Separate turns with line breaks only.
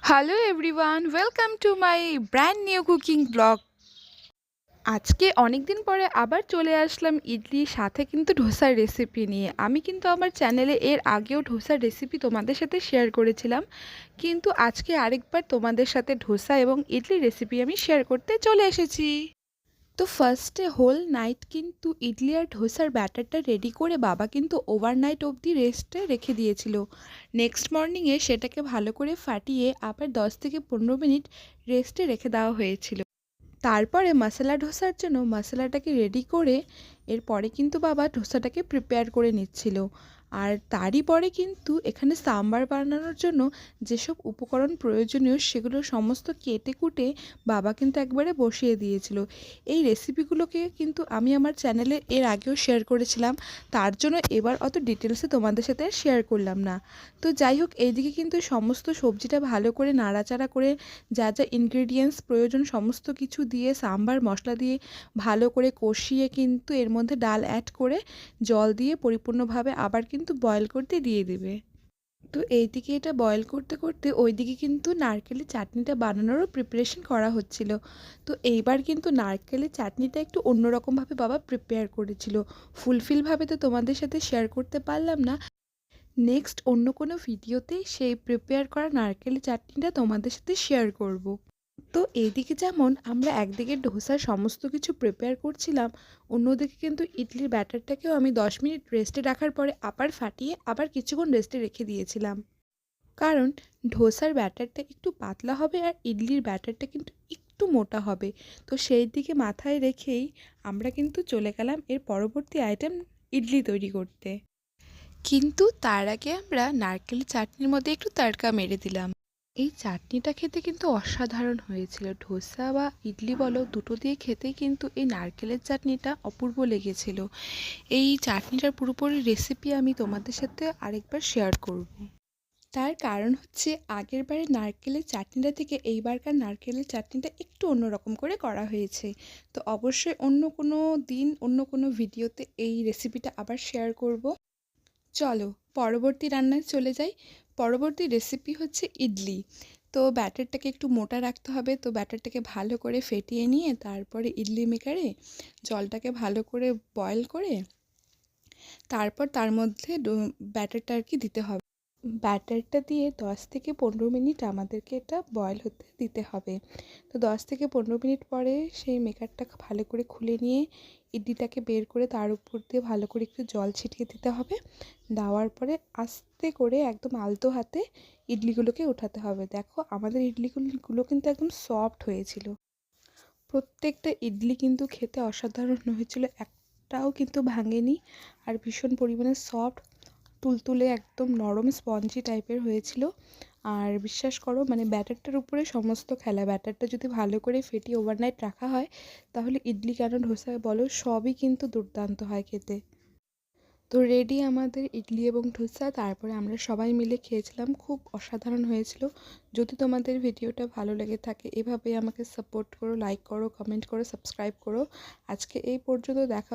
Hello everyone, welcome to my brand new cooking blog. আজকে অনেক দিন পরে আবার চলে আসলাম ইডলির সাথে কিন্তু ধোসার রেসিপি নিয়ে। আমি কিন্তু আমার চ্যানেলে এর আগেও ধোসার রেসিপি তোমাদের সাথে শেয়ার করেছিলাম, কিন্তু আজকে আরেকবার তোমাদের সাথে ধোসা এবং ইডলির রেসিপি আমি শেয়ার করতে চলে এসেছি। তো ফার্স্টে হোল নাইট কিন্তু ইডলি আর ধোসার ব্যাটারটা রেডি করে বাবা কিন্তু ওভারনাইট অবধি রেস্টে রেখে দিয়েছিল। নেক্সট মর্নিংয়ে সেটাকে ভালো করে ফাটিয়ে আবার 10 থেকে 15 মিনিট রেস্টে রেখে দেওয়া হয়েছিল। তারপরে মশলা ধোসার জন্য মশলাটাকে রেডি করে এরপরে কিন্তু বাবা ধোসাটাকে প্রিপেয়ার করে নিচ্ছিল। আর তারই পরে কিন্তু এখানে সাম্বার বানানোর জন্য যেসব উপকরণ প্রয়োজনীয় সেগুলো সমস্ত কেটে কুটে বাবা কিন্তু একবারে বসিয়ে দিয়েছিল। এই রেসিপিগুলোকে কিন্তু আমি আমার চ্যানেলে এর আগেও শেয়ার করেছিলাম, তার জন্য এবার অত ডিটেলসে তোমাদের সাথে শেয়ার করলাম না। তো যাই হোক, এইদিকে কিন্তু সমস্ত সবজিটা ভালো করে নাড়াচাড়া করে যা যা ইনগ্রেডিয়েন্টস প্রয়োজন সমস্ত কিছু দিয়ে সাম্বার মশলা দিয়ে ভালো করে কষিয়ে কিন্তু এর মধ্যে ডাল অ্যাড করে জল দিয়ে পরিপূর্ণভাবে আবার কিন্তু বয়েল করতে দিয়ে দেবে। তো এইদিকে এটা বয়েল করতে করতে ওইদিকে কিন্তু নারকেলের চাটনিটা বানানোরও প্রিপারেশন করা হচ্ছিল। তো এইবার কিন্তু নারকেলের চাটনিটা একটু অন্যরকমভাবে বাবা প্রিপেয়ার করেছিল। ফুলফিলভাবে তো তোমাদের সাথে শেয়ার করতে পারলাম না। নেক্সট অন্য কোনো ভিডিওতে সেই প্রিপেয়ার করা নারকেলের চাটনিটা তোমাদের সাথে শেয়ার করব। তো এইদিকে যেমন আমরা একদিকে ধোসার সমস্ত কিছু প্রিপেয়ার করছিলাম, অন্যদিকে কিন্তু ইডলির ব্যাটারটাকেও আমি 10 মিনিট রেস্টে রাখার পরে আবার ফাটিয়ে আবার কিছুক্ষণ রেস্টে রেখে দিয়েছিলাম। কারণ ধোসার ব্যাটারটা একটু পাতলা হবে আর ইডলির ব্যাটারটা কিন্তু একটু মোটা হবে। তো সেই দিকে মাথায় রেখেই আমরা কিন্তু চলে গেলাম এর পরবর্তী আইটেম ইডলি তৈরি করতে। কিন্তু তার আগে আমরা নারকেলের চাটনির মধ্যে একটু তড়কা মেরে দিলাম। এই চাটনিটা খেতে কিন্তু অসাধারণ হয়েছিল। ধোসা বা ইডলি বলো, দুটো দিয়ে খেতেই কিন্তু এই নারকেলের চাটনিটা অপূর্ব লেগেছিল। এই চাটনিটার পুরোপুরি রেসিপি আমি তোমাদের সাথে আরেকবার শেয়ার করব। তার কারণ হচ্ছে আগেরবারে নারকেলের চাটনিটা থেকে এইবারকার নারকেলের চাটনিটা একটু অন্যরকম করে করা হয়েছে। তো অবশ্যই অন্য কোনো দিন অন্য কোনো ভিডিওতে এই রেসিপিটা আবার শেয়ার করব। চলো পরবর্তী রান্নায় চলে যাই। পরবর্তী রেসিপি হচ্ছে ইডলি। তো ব্যাটারটাকে একটু মোটা রাখতে হবে। তো ব্যাটারটাকে ভালো করে ফেটিয়ে নিয়ে তারপরে ইডলি মেকারে জলটাকে ভালো করে বয়েল করে তারপর তার মধ্যে ব্যাটারটা আর কি দিতে হবে। ব্যাটারটা দিয়ে 10 থেকে 15 মিনিট আমাদেরকে এটা বয়েল হতে দিতে হবে। তো 10 থেকে 15 মিনিট পরে সেই মেকারটা ভালো করে খুলে নিয়ে ইডলিটাকে বের করে তার উপর দিয়ে ভালো করে একটু জল ছিটিয়ে দিতে হবে। দেওয়ার পরে আস্তে করে একদম আলতো হাতে ইডলিগুলোকে উঠাতে হবে। দেখো আমাদের ইডলিগুলো কিন্তু একদম সফট হয়েছিল। প্রত্যেকটা ইডলি কিন্তু খেতে অসাধারণ হয়েছিল, একটাও কিন্তু ভাঙেনি। আর ভীষণ পরিমাণে সফট, তুলতুলে একদম নরম স্পঞ্জি টাইপের হয়েছিল। আর বিশ্বাস করো, মানে ব্যাটারটার উপরে সমস্ত খেলা। ব্যাটারটা যদি ভালো করে ফেটিয়ে ওভারনাইট রাখা হয় তাহলে ইডলি কেন ধোসা বলো সবই কিন্তু দুর্দান্ত হয় খেতে। তো রেডি আমাদের ইডলি এবং ধোসা। তারপরে আমরা সবাই মিলে খেয়েছিলাম, খুব অসাধারণ হয়েছিল। যদি তোমাদের ভিডিওটা ভালো লেগে থাকে এভাবেই আমাকে সাপোর্ট করো, লাইক করো, কমেন্ট করো, সাবস্ক্রাইব করো। আজকে এই পর্যন্ত, দেখা